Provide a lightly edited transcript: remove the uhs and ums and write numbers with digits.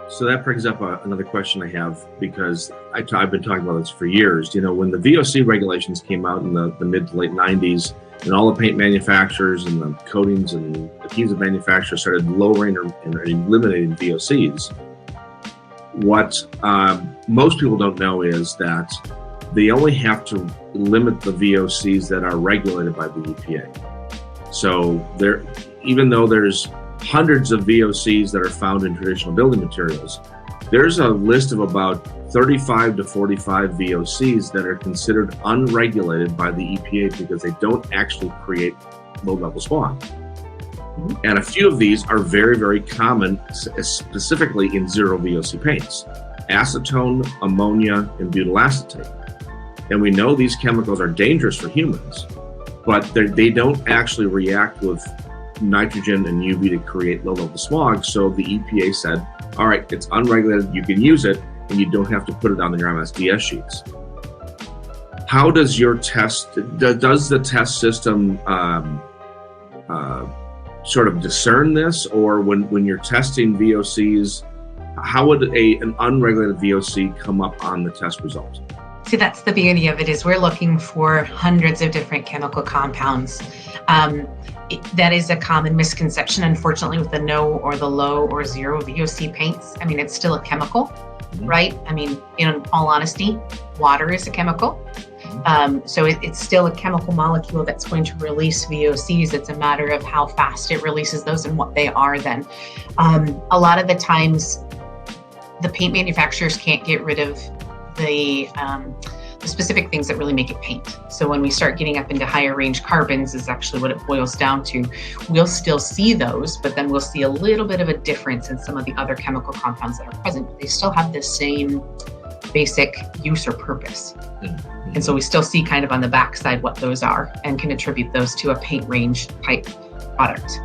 So that brings up another question I have, because I've been talking about this for years. You know, when the VOC regulations came out in the mid to late 90s, and all the paint manufacturers and the coatings and adhesive manufacturers started lowering or eliminating VOCs, what most people don't know is that they only have to limit the VOCs that are regulated by the EPA. So even though there's hundreds of VOCs that are found in traditional building materials, there's a list of about 35 to 45 VOCs that are considered unregulated by the EPA because they don't actually create low-level smog. And a few of these are very, very common, specifically in zero VOC paints: acetone, ammonia, and butyl acetate. And we know these chemicals are dangerous for humans, but they don't actually react with nitrogen and UV to create low-level smog. So the EPA said, all right, it's unregulated, you can use it, and you don't have to put it on your MSDS sheets. How does your test, does the test system sort of discern this? Or when you're testing VOCs, how would an unregulated VOC come up on the test result? See, that's the beauty of it, is we're looking for hundreds of different chemical compounds. That is a common misconception, unfortunately, with the no or the low or zero VOC paints. I mean, it's still a chemical, right? I mean, in all honesty, water is a chemical. So it's still a chemical molecule that's going to release VOCs. It's a matter of how fast it releases those and what they are then. A lot of the times, the paint manufacturers can't get rid of the specific things that really make it paint. So when we start getting up into higher range carbons is actually what it boils down to. We'll still see those, but then we'll see a little bit of a difference in some of the other chemical compounds that are present. They still have the same basic use or purpose. And so we still see kind of on the backside what those are and can attribute those to a paint range type product.